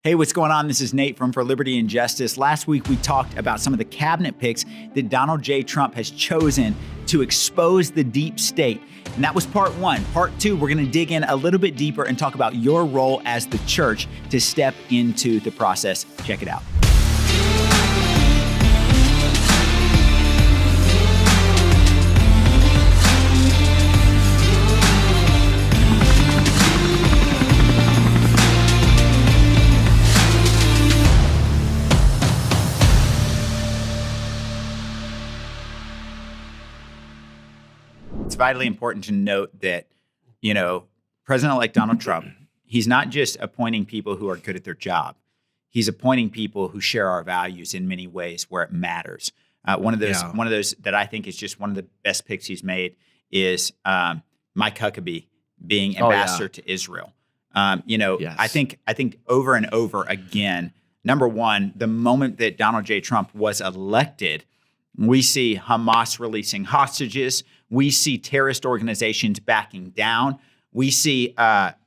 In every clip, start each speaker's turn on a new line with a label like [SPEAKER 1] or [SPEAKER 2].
[SPEAKER 1] Hey, what's going on? This is Nate from For Liberty and Justice. Last week, we talked about some of the cabinet picks that Donald J. Trump has chosen to expose the deep state. And that was part one. Part two, we're going to dig in a little bit deeper and talk about your role as the church to step into the process. Check it out. It's vitally important to note that, President-elect Donald Trump, he's not just appointing people who are good at their job. He's appointing people who share our values in many ways where it matters. One of those that I think is just one of the best picks he's made is Mike Huckabee being ambassador to Israel.
[SPEAKER 2] Yes.
[SPEAKER 1] I think over and over again, number one, the moment that Donald J. Trump was elected, we see Hamas releasing hostages. We see terrorist organizations backing down. We see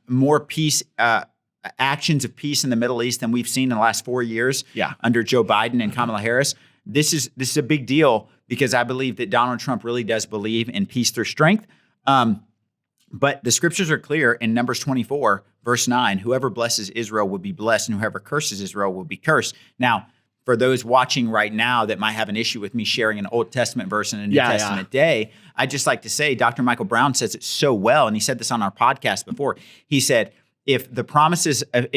[SPEAKER 1] more peace actions of peace in the Middle East than we've seen in the last 4 years under Joe Biden and Kamala Harris. This is a big deal because I believe that Donald Trump really does believe in peace through strength. But the scriptures are clear in Numbers 24, verse 9, whoever blesses Israel will be blessed and whoever curses Israel will be cursed. Now, for those watching right now that might have an issue with me sharing an Old Testament verse in a New Testament day, I'd just like to say Dr. Michael Brown says it so well, and he said this on our podcast before. He said, if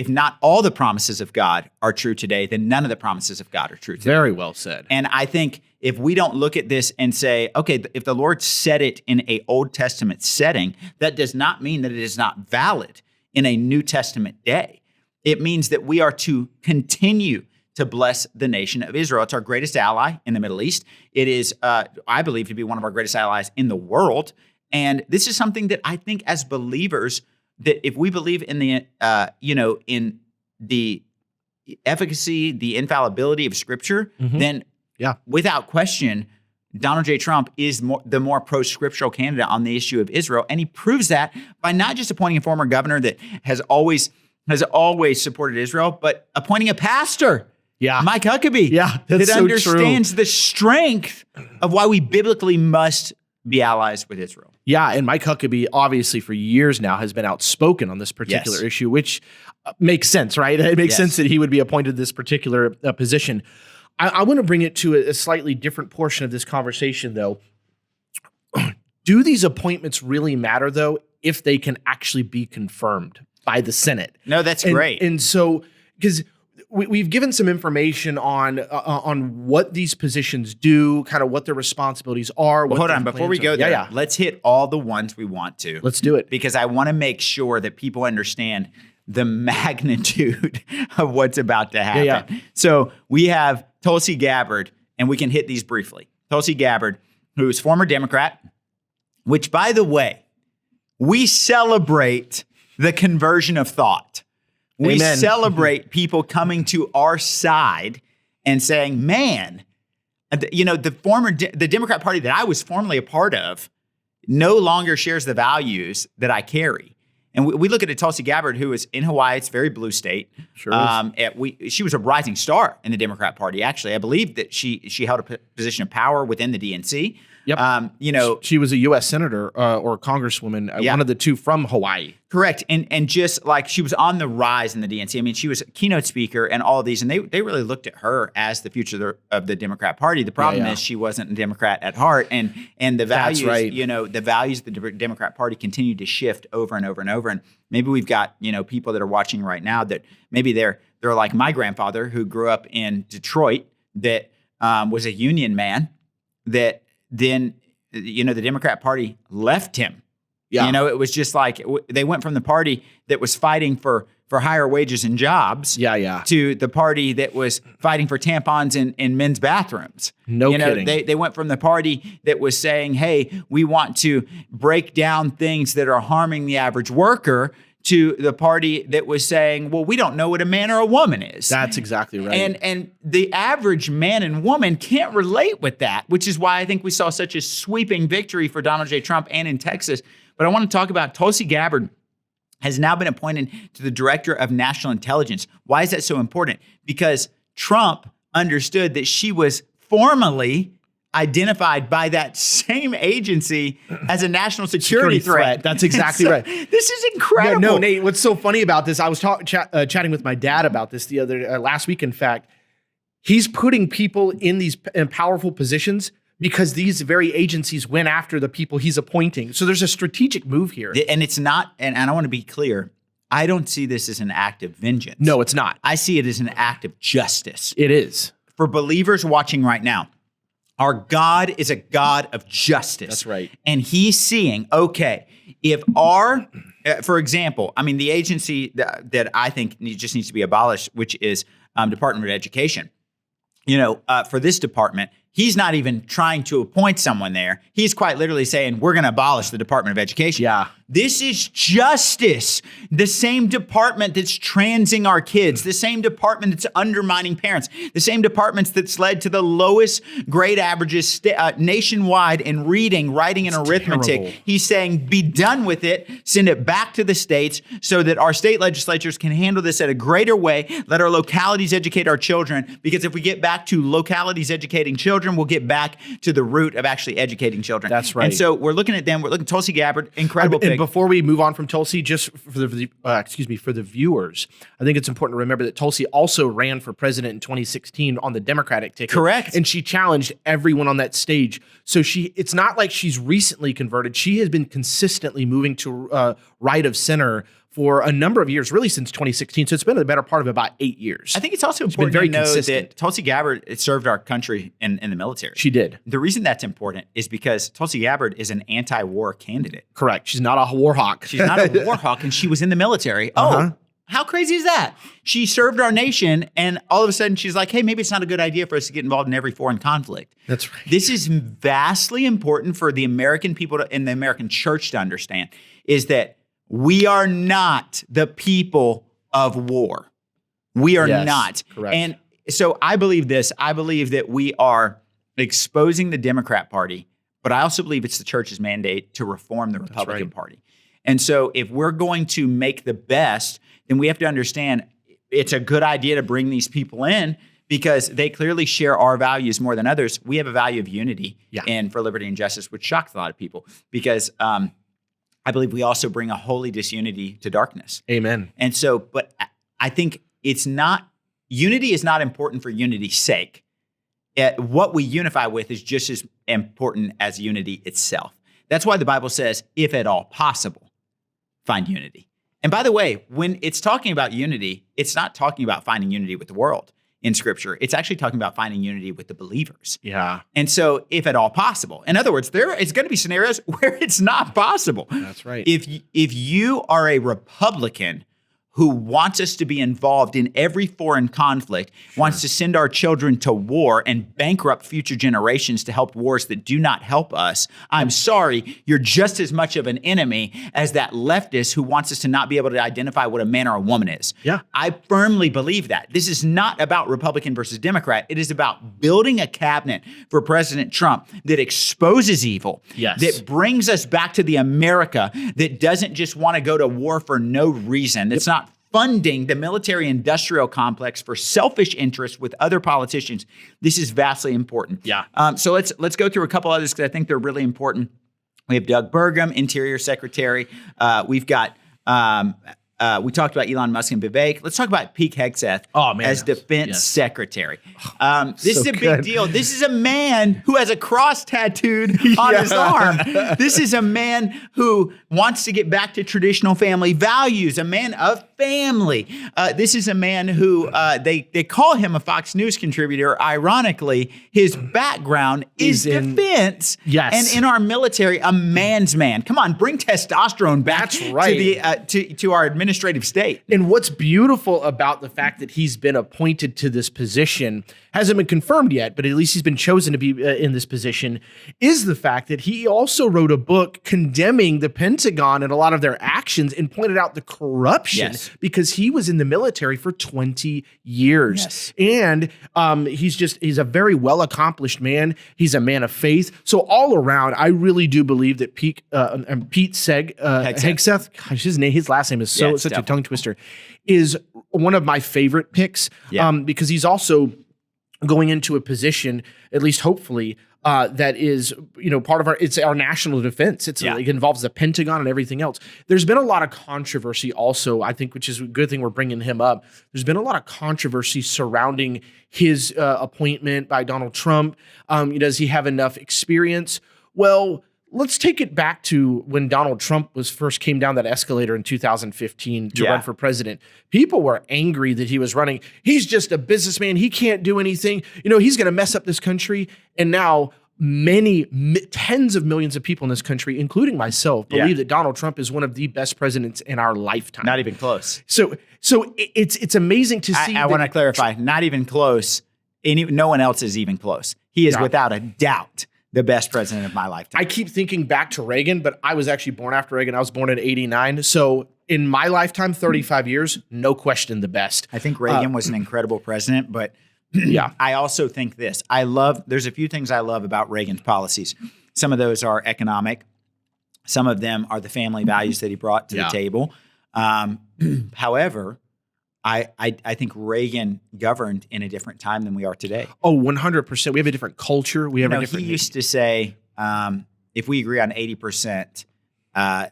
[SPEAKER 1] not all the promises of God are true today, then none of the promises of God are true today.
[SPEAKER 2] Very well said.
[SPEAKER 1] And I think if we don't look at this and say, okay, if the Lord said it in an Old Testament setting, that does not mean that it is not valid in a New Testament day. It means that we are to continue to bless the nation of Israel. It's our greatest ally in the Middle East. It is, I believe, to be one of our greatest allies in the world. And this is something that I think as believers, that if we believe in the, in the efficacy, the infallibility of Scripture, then without question, Donald J. Trump is the more pro-scriptural candidate on the issue of Israel. And he proves that by not just appointing a former governor that has always supported Israel, but appointing a pastor. Mike Huckabee, that understands the strength of why we biblically must be allies with Israel.
[SPEAKER 2] Yeah, and Mike Huckabee, obviously for years now, has been outspoken on this particular issue, which makes sense, right? It makes sense that he would be appointed this particular position. I want to bring it to a slightly different portion of this conversation, though. Do these appointments really matter, though, if they can actually be confirmed by the Senate?
[SPEAKER 1] No, that's great.
[SPEAKER 2] And so, because we've given some information on what these positions do, kind of what their responsibilities are.
[SPEAKER 1] Well, hold on. Before we go there, let's hit all the ones we want to.
[SPEAKER 2] Let's do it.
[SPEAKER 1] Because I want to make sure that people understand the magnitude of what's about to happen. So we have Tulsi Gabbard, and we can hit these briefly. Tulsi Gabbard, who is former Democrat, which, by the way, we celebrate the conversion of thought. We celebrate people coming to our side and saying, man, the Democrat Party that I was formerly a part of no longer shares the values that I carry. And we look at a Tulsi Gabbard who is in Hawaii. It's a very blue state.
[SPEAKER 2] Sure is.
[SPEAKER 1] She was a rising star in the Democrat Party, actually. I believe that she held a position of power within the DNC.
[SPEAKER 2] Yep. She was a U.S. senator or congresswoman, one of the two from Hawaii.
[SPEAKER 1] Correct. And just like she was on the rise in the DNC. I mean, she was a keynote speaker and all of these, and they really looked at her as the future of the Democrat Party. The problem is she wasn't a Democrat at heart, and the values, the values of the Democrat Party continued to shift over and over and over. And maybe we've got people that are watching right now that maybe they're like my grandfather who grew up in Detroit that was a union man that. Then, the Democrat Party left him. It was just like they went from the party that was fighting for higher wages and jobs to the party that was fighting for tampons in men's bathrooms.
[SPEAKER 2] No kidding.
[SPEAKER 1] They went from the party that was saying, hey, we want to break down things that are harming the average worker to the party that was saying, well, we don't know what a man or a woman is.
[SPEAKER 2] That's exactly right.
[SPEAKER 1] And the average man and woman can't relate with that, which is why I think we saw such a sweeping victory for Donald J. Trump and in Texas. But I want to talk about Tulsi Gabbard has now been appointed to the Director of National Intelligence. Why is that so important? Because Trump understood that she was formally identified by that same agency as a national security threat.
[SPEAKER 2] That's exactly right.
[SPEAKER 1] This is incredible.
[SPEAKER 2] No, Nate, what's so funny about this, I was chatting with my dad about this the other last week, in fact. He's putting people in these powerful positions because these very agencies went after the people he's appointing. So there's a strategic move here.
[SPEAKER 1] And it's not, and I want to be clear, I don't see this as an act of vengeance.
[SPEAKER 2] No, it's not.
[SPEAKER 1] I see it as an act of justice.
[SPEAKER 2] It is.
[SPEAKER 1] For believers watching right now, our God is a God of justice.
[SPEAKER 2] That's right.
[SPEAKER 1] And he's seeing, okay, if for example, I mean, the agency that I think just needs to be abolished, which is Department of Education. For this department, he's not even trying to appoint someone there. He's quite literally saying, we're going to abolish the Department of Education.
[SPEAKER 2] Yeah.
[SPEAKER 1] This is justice. The same department that's transing our kids, the same department that's undermining parents, the same departments that's led to the lowest grade averages nationwide in reading, writing, and arithmetic.
[SPEAKER 2] Terrible.
[SPEAKER 1] He's saying, be done with it, send it back to the states so that our state legislatures can handle this at a greater way, let our localities educate our children, because if we get back to localities educating children, we'll get back to the root of actually educating children.
[SPEAKER 2] That's right.
[SPEAKER 1] And so we're looking at them. We're looking at Tulsi Gabbard, incredible pick.
[SPEAKER 2] And before we move on from Tulsi, just for the viewers, I think it's important to remember that Tulsi also ran for president in 2016 on the Democratic ticket.
[SPEAKER 1] Correct.
[SPEAKER 2] And she challenged everyone on that stage. So it's not like she's recently converted. She has been consistently moving to right of center for a number of years, really since 2016. So it's been the better part of about 8 years.
[SPEAKER 1] I think it's also important to know that Tulsi Gabbard served our country in the military.
[SPEAKER 2] She did.
[SPEAKER 1] The reason that's important is because Tulsi Gabbard is an anti-war candidate.
[SPEAKER 2] Correct. She's not a war hawk.
[SPEAKER 1] She's not a war hawk, and she was in the military. Oh, how crazy is that? She served our nation, and all of a sudden she's like, hey, maybe it's not a good idea for us to get involved in every foreign conflict.
[SPEAKER 2] That's right.
[SPEAKER 1] This is vastly important for the American people and the American church to understand, is that we are not the people of war. We are not.
[SPEAKER 2] Correct.
[SPEAKER 1] And so I believe this. I believe that we are exposing the Democrat Party, but I also believe it's the church's mandate to reform the Republican Party. And so if we're going to make the best, then we have to understand it's a good idea to bring these people in because they clearly share our values more than others. We have a value of unity and for liberty and justice, which shocks a lot of people because I believe we also bring a holy disunity to darkness.
[SPEAKER 2] Amen.
[SPEAKER 1] And so, but I think unity is not important for unity's sake. What we unify with is just as important as unity itself. That's why the Bible says, if at all possible, find unity. And by the way, when it's talking about unity, it's not talking about finding unity with the world in Scripture. It's actually talking about finding unity with the believers.
[SPEAKER 2] Yeah.
[SPEAKER 1] And so, if at all possible, in other words, there is going to be scenarios where it's not possible.
[SPEAKER 2] That's right.
[SPEAKER 1] If you are a Republican who wants us to be involved in every foreign conflict, wants to send our children to war and bankrupt future generations to help wars that do not help us, I'm sorry, you're just as much of an enemy as that leftist who wants us to not be able to identify what a man or a woman is.
[SPEAKER 2] Yeah.
[SPEAKER 1] I firmly believe that. This is not about Republican versus Democrat. It is about building a cabinet for President Trump that exposes evil, that brings us back to the America that doesn't just want to go to war for no reason. It's not funding the military-industrial complex for selfish interests with other politicians. This is vastly important.
[SPEAKER 2] Yeah.
[SPEAKER 1] So let's go through a couple others because I think they're really important. We have Doug Burgum, Interior Secretary. We've got we talked about Elon Musk and Vivek. Let's talk about Pete Hegseth as Defense Secretary. This is a big deal. This is a man who has a cross tattooed on his arm. This is a man who wants to get back to traditional family values, a man of family. This is a man who they call him a Fox News contributor. Ironically, his background is defense.
[SPEAKER 2] Yes.
[SPEAKER 1] And in our military, a man's man. Come on, bring testosterone back
[SPEAKER 2] That's right.
[SPEAKER 1] to our administration. administrative state.
[SPEAKER 2] And what's beautiful about the fact that he's been appointed to this position, hasn't been confirmed yet, but at least he's been chosen to be in this position, is the fact that he also wrote a book condemning the Pentagon and a lot of their actions and pointed out the corruption because he was in the military for 20 years. And he's a very well-accomplished man. He's a man of faith. So all around, I really do believe that Pete Hegseth, gosh, his last name is such a tongue twister, is one of my favorite picks because he's also going into a position, at least hopefully, that is, part of it's our national defense. It involves the Pentagon and everything else. There's been a lot of controversy also, I think, which is a good thing we're bringing him up. There's been a lot of controversy surrounding his appointment by Donald Trump. Does he have enough experience? Well, let's take it back to when Donald Trump first came down that escalator in 2015 to run for president. People were angry that he was running. He's just a businessman. He can't do anything. He's going to mess up this country. And now tens of millions of people in this country, including myself, believe that Donald Trump is one of the best presidents in our lifetime.
[SPEAKER 1] Not even close.
[SPEAKER 2] So it's amazing to see.
[SPEAKER 1] I want to clarify, not even close. No one else is even close. He is without a doubt the best president of my lifetime.
[SPEAKER 2] I keep thinking back to Reagan, but I was actually born after Reagan. I was born in 89. So in my lifetime, 35 years, no question the best.
[SPEAKER 1] I think Reagan was an incredible president, but I also think this. There's a few things I love about Reagan's policies. Some of those are economic. Some of them are the family values that he brought to the table. However, I think Reagan governed in a different time than we are today.
[SPEAKER 2] Oh, 100%. We have a different culture. We have a different.
[SPEAKER 1] He used to say, if we agree on 80%,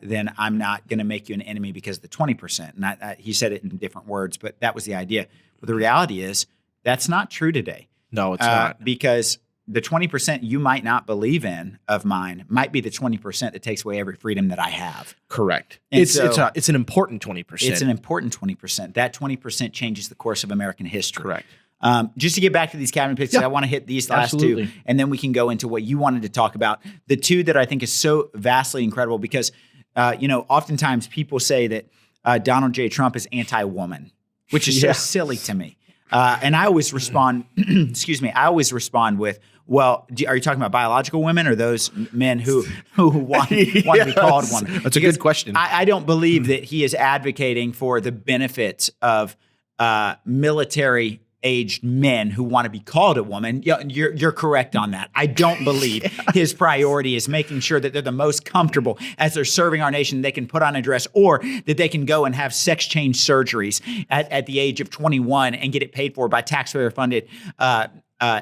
[SPEAKER 1] then I'm not going to make you an enemy because of the 20%. And he said it in different words, but that was the idea. But the reality is that's not true today.
[SPEAKER 2] No, it's not.
[SPEAKER 1] Because the 20% you might not believe in of mine might be the 20% that takes away every freedom that I have.
[SPEAKER 2] Correct. It's an important 20%.
[SPEAKER 1] It's an important 20%. That 20% changes the course of American history.
[SPEAKER 2] Correct.
[SPEAKER 1] Just to get back to these cabinet picks, I want to hit these last two, and then we can go into what you wanted to talk about. The two that I think is so vastly incredible because, oftentimes people say that Donald J. Trump is anti-woman, which is so silly to me. And I always respond, I always respond with, well, are you talking about biological women or those men who want to be called women?
[SPEAKER 2] That's a good question.
[SPEAKER 1] I don't believe that he is advocating for the benefits of military-aged men who want to be called a woman. You're correct on that. I don't believe his priority is making sure that they're the most comfortable as they're serving our nation. They can put on a dress or that they can go and have sex change surgeries at the age of 21 and get it paid for by taxpayer-funded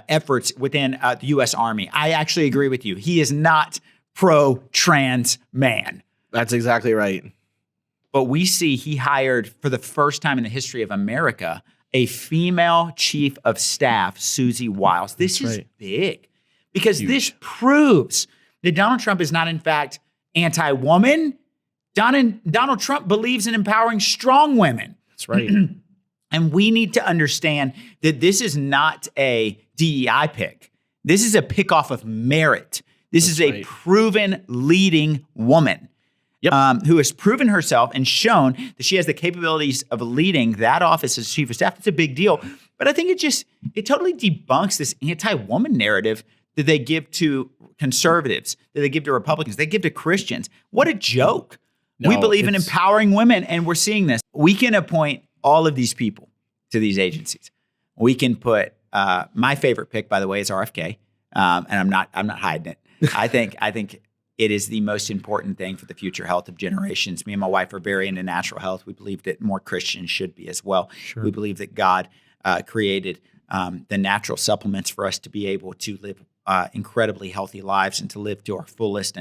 [SPEAKER 1] efforts within the U.S. Army. I actually agree with you. He is not pro-trans man.
[SPEAKER 2] That's exactly right.
[SPEAKER 1] But we see he hired, for the first time in the history of America, a female chief of staff, Susie Wiles. This is big because this proves that Donald Trump is not, in fact, anti-woman. Donald Trump believes in empowering strong women.
[SPEAKER 2] That's right.
[SPEAKER 1] And we need to understand that this is not a DEI pick. This is a pick off of merit. This is a proven leading woman who has proven herself and shown that she has the capabilities of leading that office as chief of staff. It's a big deal. But I think it totally debunks this anti-woman narrative that they give to conservatives, that they give to Republicans, they give to Christians. What a joke. No, we believe in empowering women, and we're seeing this. We can appoint all of these people to these agencies. We can put my favorite pick, by the way, is RFK, and I'm not hiding it. I think it is the most important thing for the future health of generations. Me and my wife are very into natural health. We believe that more Christians should be as well. Sure. We believe that God created the natural supplements for us to be able to live incredibly healthy lives and to live to our fullest.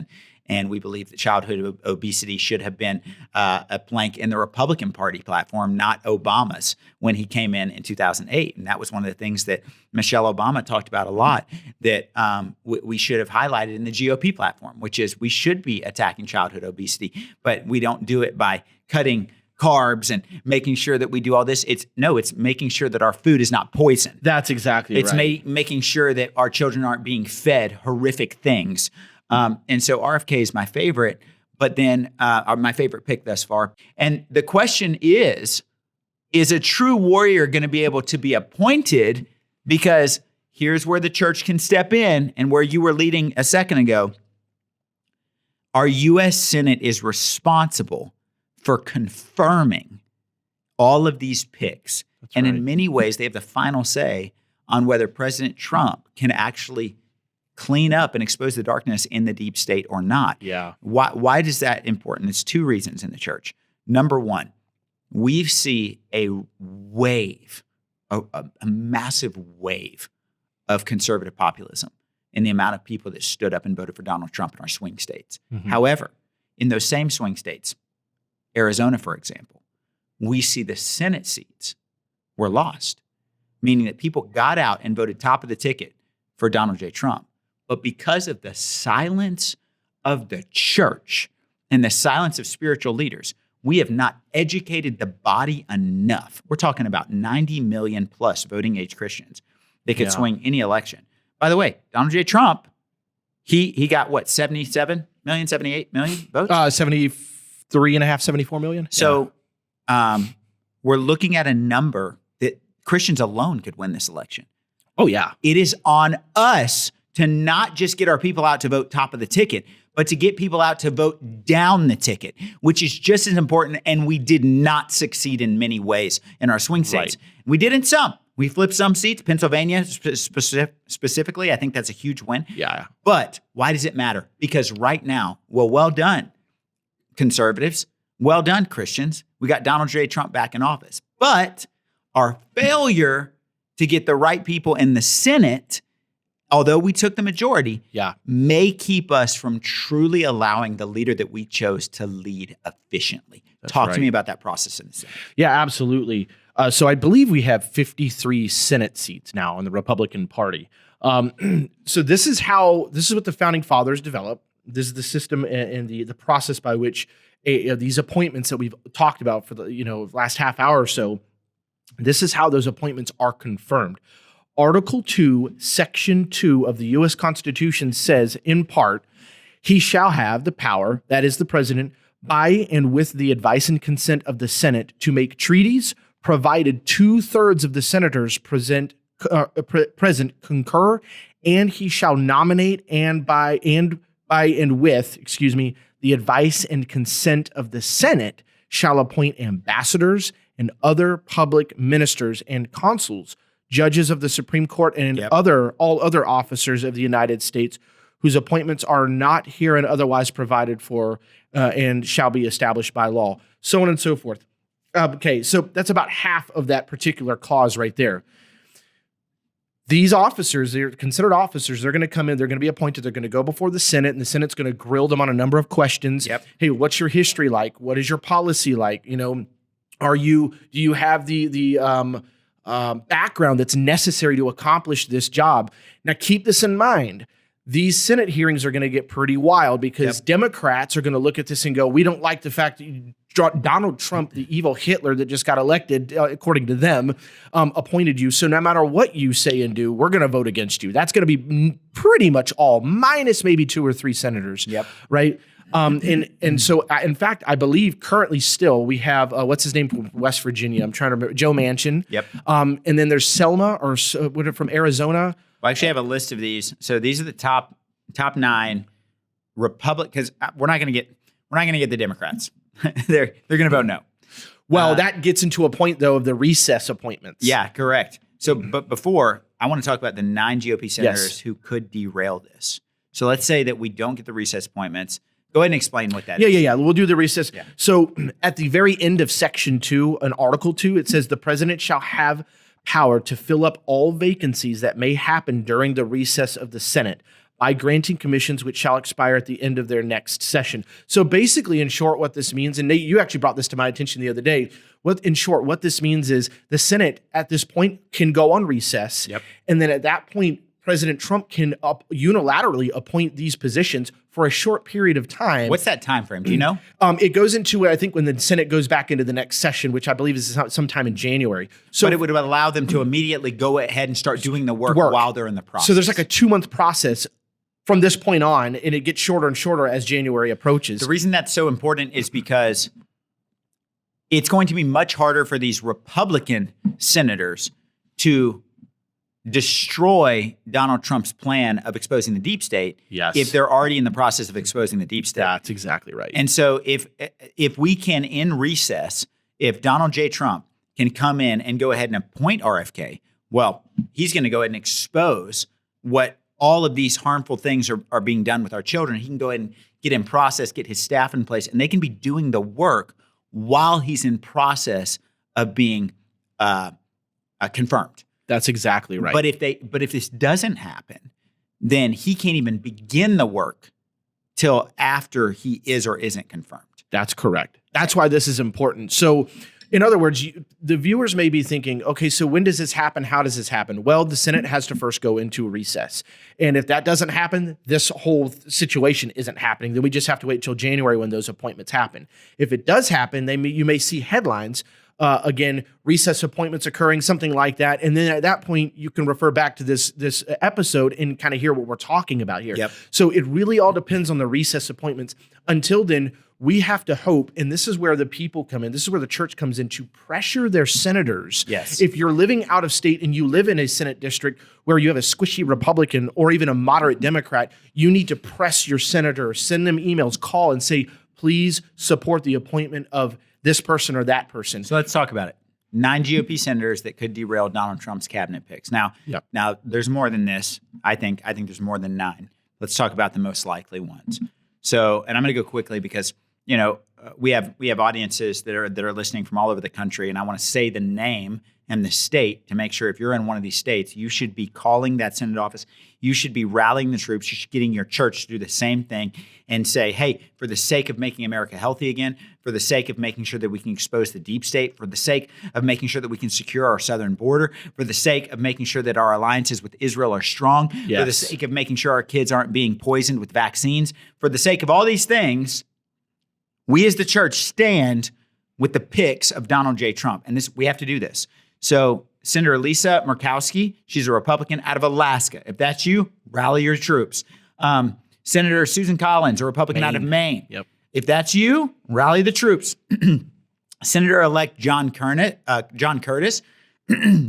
[SPEAKER 1] And we believe that childhood obesity should have been a plank in the Republican Party platform, not Obama's, when he came in 2008. And that was one of the things that Michelle Obama talked about a lot, that we should have highlighted in the GOP platform, which is we should be attacking childhood obesity, but we don't do it by cutting carbs and making sure that we do all this. It's making sure that our food is not poison.
[SPEAKER 2] That's exactly right.
[SPEAKER 1] It's making sure that our children aren't being fed horrific things. And so RFK is my favorite, but then my favorite pick thus far. And the question is a true warrior going to be able to be appointed? Because here's where the church can step in and where you were leading a second ago. Our U.S. Senate is responsible for confirming all of these picks.
[SPEAKER 2] That's
[SPEAKER 1] and
[SPEAKER 2] right.
[SPEAKER 1] in many ways, they have the final say on whether President Trump can actually clean up and expose the darkness in the deep state or not.
[SPEAKER 2] Yeah.
[SPEAKER 1] Why is that important? It's two reasons in the church. Number one, we see a wave, a massive wave of conservative populism in the amount of people that stood up and voted for Donald Trump in our swing states.
[SPEAKER 2] Mm-hmm.
[SPEAKER 1] However, in those same swing states, Arizona, for example, we see the Senate seats were lost, meaning that people got out and voted top of the ticket for Donald J. Trump. But because of the silence of the church and the silence of spiritual leaders, we have not educated the body enough. We're talking about 90 million plus voting age Christians that could swing any election. By the way, Donald J. Trump, he got what, 77 million, 78 million votes?
[SPEAKER 2] 73 and a half, 74 million.
[SPEAKER 1] So we're looking at a number that Christians alone could win this election.
[SPEAKER 2] Oh, yeah.
[SPEAKER 1] It is on us to not just get our people out to vote top of the ticket, but to get people out to vote down the ticket, which is just as important. And we did not succeed in many ways in our swing states. Right. We did in some. We flipped some seats, Pennsylvania specifically. I think that's a huge win.
[SPEAKER 2] Yeah.
[SPEAKER 1] But why does it matter? Because right now, well done, conservatives. Well done, Christians. We got Donald J. Trump back in office. But our failure to get the right people in the Senate, although we took the majority, may keep us from truly allowing the leader that we chose to lead efficiently. Talk to me about that process in the Senate.
[SPEAKER 2] Yeah, absolutely. So I believe we have 53 Senate seats now in the Republican Party. So this is what the founding fathers developed. This is the system and the process by which these appointments that we've talked about for the last half hour or so. This is how those appointments are confirmed. Article 2, Section 2 of the U.S. Constitution says, in part, he shall have the power, that is the president, by and with the advice and consent of the Senate, to make treaties, provided 2/3 of the senators present concur, and he shall nominate and by and with the advice and consent of the Senate shall appoint ambassadors and other public ministers and consuls, judges of the Supreme Court, and all other officers of the United States whose appointments are not herein otherwise provided for and shall be established by law, so on and so forth. Okay, so that's about half of that particular clause right there. These officers, they're considered officers, they're going to come in, they're going to be appointed, they're going to go before the Senate, and the Senate's going to grill them on a number of questions. Hey, what's your history like? What is your policy like? Do you have the background that's necessary to accomplish this job? Now, keep this in mind. These Senate hearings are going to get pretty wild because Democrats are going to look at this and go, we don't like the fact that Donald Trump, the evil Hitler that just got elected, according to them, appointed you. So no matter what you say and do, we're going to vote against you. That's going to be pretty much all, minus maybe 2 or 3 senators, right? And so, in fact, I believe currently still we have, what's his name from West Virginia? I'm trying to remember, Joe Manchin. And then there's Selma from Arizona.
[SPEAKER 1] Well, I actually have a list of these. So these are the top 9 because we're not going to get the Democrats. they're going to vote no.
[SPEAKER 2] Well, that gets into a point though of the recess appointments.
[SPEAKER 1] Yeah, correct. So, but before I want to talk about the 9 GOP senators who could derail this. So let's say that we don't get the recess appointments. Go ahead and explain what that is.
[SPEAKER 2] Yeah. We'll do the recess. Yeah. So at the very end of Section 2, in Article 2, it says the president shall have power to fill up all vacancies that may happen during the recess of the Senate by granting commissions which shall expire at the end of their next session. So basically, in short, what this means, and Nate, you actually brought this to my attention the other day, what this means is the Senate at this point can go on recess. And then at that point, President Trump can unilaterally appoint these positions for a short period of time.
[SPEAKER 1] What's that time frame? Do you know?
[SPEAKER 2] It goes into, I think, when the Senate goes back into the next session, which I believe is sometime in January. So,
[SPEAKER 1] but it would allow them to immediately go ahead and start doing the work while they're in the process.
[SPEAKER 2] So there's like a 2-month process from this point on, and it gets shorter and shorter as January approaches.
[SPEAKER 1] The reason that's so important is because it's going to be much harder for these Republican senators to destroy Donald Trump's plan of exposing the deep state if they're already in the process of exposing the deep state.
[SPEAKER 2] That's exactly right.
[SPEAKER 1] And so if we can, in recess, if Donald J. Trump can come in and go ahead and appoint RFK, well, he's going to go ahead and expose what all of these harmful things are being done with our children. He can go ahead and get in process, get his staff in place, and they can be doing the work while he's in process of being confirmed.
[SPEAKER 2] That's exactly right.
[SPEAKER 1] But if this doesn't happen, then he can't even begin the work till after he is or isn't confirmed.
[SPEAKER 2] That's correct. That's why this is important. So, in other words, the viewers may be thinking, okay, so when does this happen? How does this happen? Well, the Senate has to first go into a recess. And if that doesn't happen, this whole situation isn't happening. Then we just have to wait till January when those appointments happen. If it does happen, you may see headlines, again, recess appointments occurring, something like that. And then at that point, you can refer back to this episode and kind of hear what we're talking about here.
[SPEAKER 1] Yep.
[SPEAKER 2] So it really all depends on the recess appointments. Until then, we have to hope, and this is where the people come in, this is where the church comes in, to pressure their senators.
[SPEAKER 1] Yes.
[SPEAKER 2] If you're living out of state and you live in a Senate district where you have a squishy Republican or even a moderate Democrat, you need to press your senator, send them emails, call and say, please support the appointment of this person or that person.
[SPEAKER 1] So let's talk about it. 9 GOP senators that could derail Donald Trump's cabinet picks. Now, there's more than this. I think there's more than 9. Let's talk about the most likely ones. So, and I'm going to go quickly because we have audiences that are listening from all over the country, and I want to say the name and the state to make sure if you're in one of these states, you should be calling that Senate office. You should be rallying the troops. You should be getting your church to do the same thing and say, hey, for the sake of making America healthy again, for the sake of making sure that we can expose the deep state, for the sake of making sure that we can secure our southern border, for the sake of making sure that our alliances with Israel are strong, for the sake of making sure our kids aren't being poisoned with vaccines, for the sake of all these things, we as the church stand with the picks of Donald J. Trump. And we have to do this. So Senator Lisa Murkowski, she's a Republican out of Alaska. If that's you, rally your troops. Senator Susan Collins, a Republican out of Maine.
[SPEAKER 2] Yep.
[SPEAKER 1] If that's you, rally the troops. Senator-elect John Curtis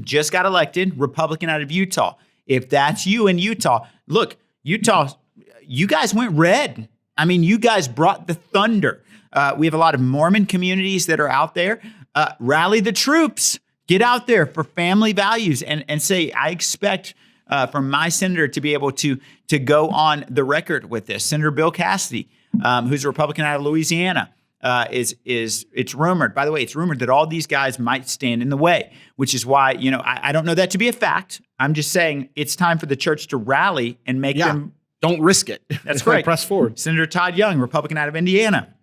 [SPEAKER 1] just got elected, Republican out of Utah. If that's you in Utah, look, Utah, you guys went red. I mean, you guys brought the thunder. We have a lot of Mormon communities that are out there. Rally the troops. Get out there for family values and say, I expect from my senator to be able to go on the record with this. Senator Bill Cassidy, who's a Republican out of Louisiana, it's rumored. By the way, it's rumored that all these guys might stand in the way, which is why I don't know that to be a fact. I'm just saying it's time for the church to rally and make them.
[SPEAKER 2] Don't risk it.
[SPEAKER 1] That's right.
[SPEAKER 2] Press forward.
[SPEAKER 1] Senator Todd Young, Republican out of Indiana.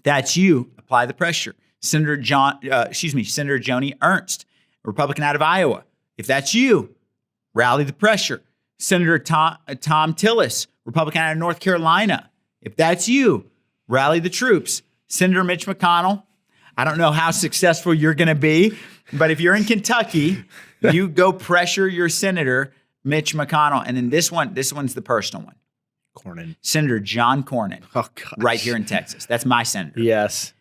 [SPEAKER 1] That's you. Apply the pressure. Senator Joni Ernst, Republican out of Iowa. If that's you, rally the pressure. Senator Tom Tillis, Republican out of North Carolina. If that's you, rally the troops. Senator Mitch McConnell. I don't know how successful you're going to be, but if you're in Kentucky, you go pressure your senator, Mitch McConnell. And then this one's the personal one.
[SPEAKER 2] Cornyn.
[SPEAKER 1] Senator John Cornyn.
[SPEAKER 2] Oh, gosh.
[SPEAKER 1] Right here in Texas. That's my senator.
[SPEAKER 2] Yes.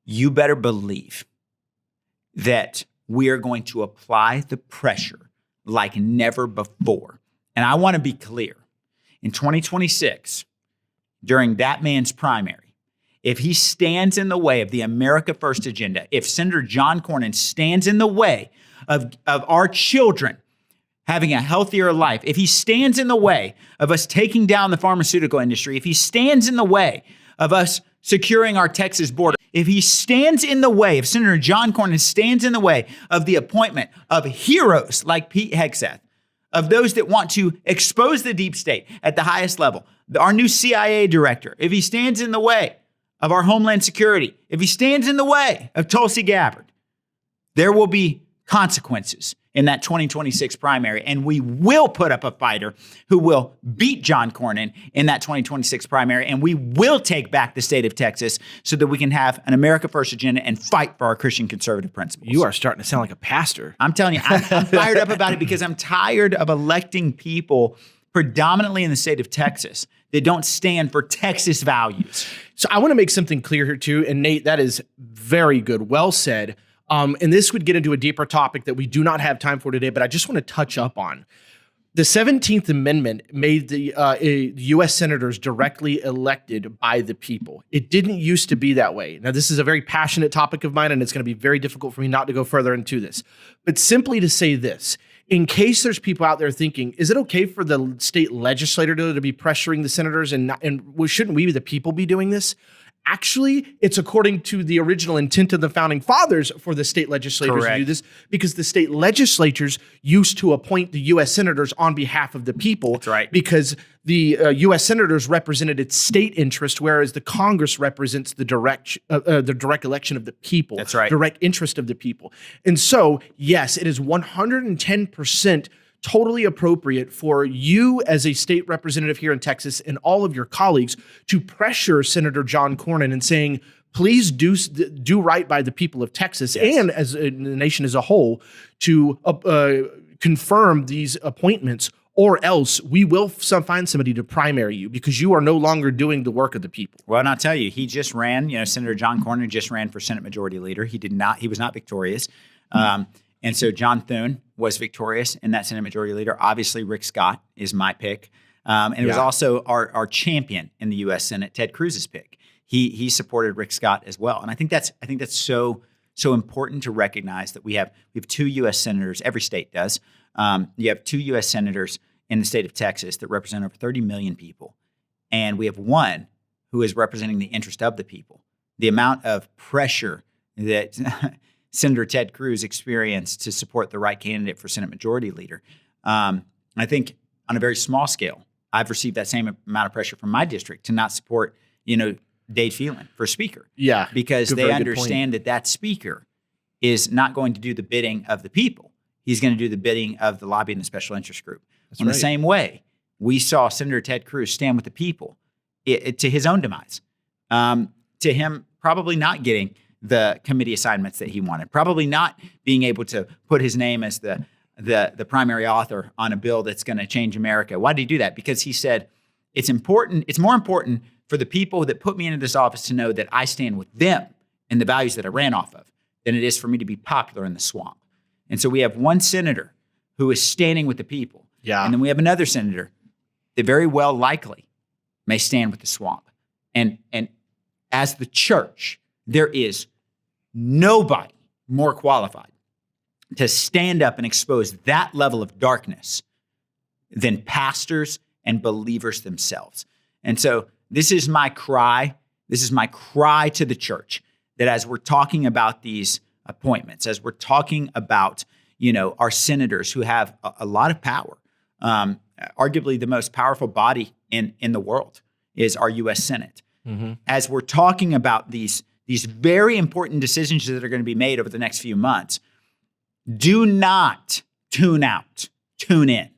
[SPEAKER 1] You better believe that we are going to apply the pressure like never before. And I want to be clear. In 2026, during that man's primary, if he stands in the way of the America First agenda, if Senator John Cornyn stands in the way of our children having a healthier life, if he stands in the way of us taking down the pharmaceutical industry, if he stands in the way of us securing our Texas border, if he stands in the way, if Senator John Cornyn stands in the way of the appointment of heroes like Pete Hegseth, of those that want to expose the deep state at the highest level, our new CIA director, if he stands in the way of our Homeland Security, if he stands in the way of Tulsi Gabbard, there will be consequences in that 2026 primary, and we will put up a fighter who will beat John Cornyn in that 2026 primary, and we will take back the state of Texas so that we can have an America First agenda and fight for our Christian conservative principles.
[SPEAKER 2] You are starting to sound like a pastor.
[SPEAKER 1] I'm telling you, I'm fired up about it because I'm tired of electing people predominantly in the state of Texas, that don't stand for Texas values.
[SPEAKER 2] So I want to make something clear here too. And Nate, that is very good. Well said. And this would get into a deeper topic that we do not have time for today, but I just want to touch up on. The 17th Amendment made the U.S. senators directly elected by the people. It didn't used to be that way. Now, this is a very passionate topic of mine, and it's going to be very difficult for me not to go further into this. But simply to say this, in case there's people out there thinking, is it okay for the state legislator to be pressuring the senators and shouldn't we, the people, be doing this? Actually, it's according to the original intent of the founding fathers for the state legislators to do this, because the state legislatures used to appoint the U.S. senators on behalf of the people.
[SPEAKER 1] That's right.
[SPEAKER 2] Because the U.S. senators represented its state interest, whereas the Congress represents the direct election of the people.
[SPEAKER 1] That's right.
[SPEAKER 2] Direct interest of the people. And so, yes, it is 110% totally appropriate for you as a state representative here in Texas and all of your colleagues to pressure Senator John Cornyn and saying, please do right by the people of Texas and as the nation as a whole to confirm these appointments, or else we will find somebody to primary you because you are no longer doing the work of the people.
[SPEAKER 1] Well, and I'll tell you, he just ran, Senator John Cornyn just ran for Senate Majority Leader. He was not victorious. And so John Thune was victorious in that Senate Majority Leader. Obviously, Rick Scott is my pick. And it was also our champion in the U.S. Senate, Ted Cruz's pick. He supported Rick Scott as well. And I think that's so important to recognize that we have two U.S. senators. Every state does. You have two U.S. senators in the state of Texas that represent over 30 million people. And we have one who is representing the interest of the people. The amount of pressure that Senator Ted Cruz experienced to support the right candidate for Senate Majority Leader. I think on a very small scale, I've received that same amount of pressure from my district to not support, Dade Phelan for Speaker.
[SPEAKER 2] Yeah.
[SPEAKER 1] Because they understand that Speaker is not going to do the bidding of the people. He's going to do the bidding of the lobby and the special interest group. In the same way, we saw Senator Ted Cruz stand with the people to his own demise, to him probably not getting the committee assignments that he wanted, probably not being able to put his name as the primary author on a bill that's going to change America. Why did he do that? Because he said, it's more important for the people that put me into this office to know that I stand with them and the values that I ran off of than it is for me to be popular in the swamp. And so we have one senator who is standing with the people.
[SPEAKER 2] Yeah.
[SPEAKER 1] And then we have another senator that very well likely may stand with the swamp. And as the church, there is nobody more qualified to stand up and expose that level of darkness than pastors and believers themselves. And so this is my cry. This is my cry to the church, that as we're talking about these appointments, as we're talking about, our senators who have a lot of power, arguably the most powerful body in the world is our U.S. Senate. Mm-hmm. As we're talking about these very important decisions that are going to be made over the next few months, do not tune out, tune in.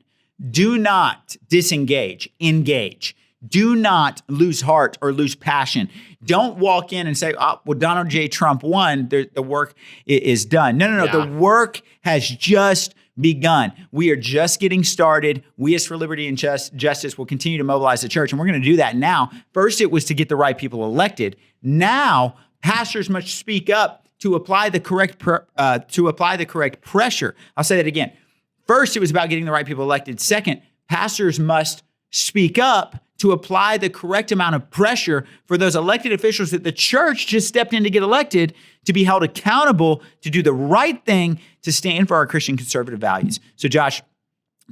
[SPEAKER 1] Do not disengage, engage. Do not lose heart or lose passion. Don't walk in and say, oh, well, Donald J. Trump won, the work is done. No. Yeah. The work has just begun. We are just getting started. We as For Liberty and Justice will continue to mobilize the church, and we're going to do that now. First, it was to get the right people elected. Now, pastors must speak up to apply the correct pressure. I'll say that again. First, it was about getting the right people elected. Second, pastors must speak up to apply the correct amount of pressure for those elected officials that the church just stepped in to get elected to be held accountable, to do the right thing, to stand for our Christian conservative values. So, Josh,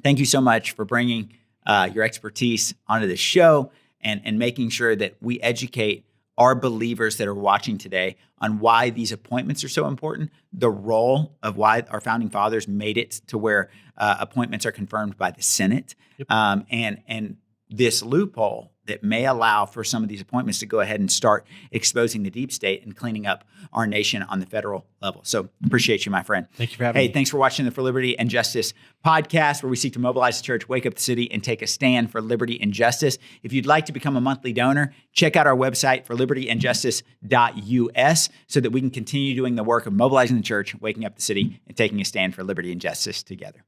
[SPEAKER 1] thank you so much for bringing your expertise onto the show and making sure that we educate our believers that are watching today on why these appointments are so important, the role of why our founding fathers made it to where appointments are confirmed by the Senate, yep. And this loophole that may allow for some of these appointments to go ahead and start exposing the deep state and cleaning up our nation on the federal level. So appreciate you, my friend.
[SPEAKER 2] Thank you for having me.
[SPEAKER 1] Hey, thanks for watching the For Liberty and Justice podcast, where we seek to mobilize the church, wake up the city, and take a stand for liberty and justice. If you'd like to become a monthly donor, check out our website, forlibertyandjustice.us, so that we can continue doing the work of mobilizing the church, waking up the city, and taking a stand for liberty and justice together.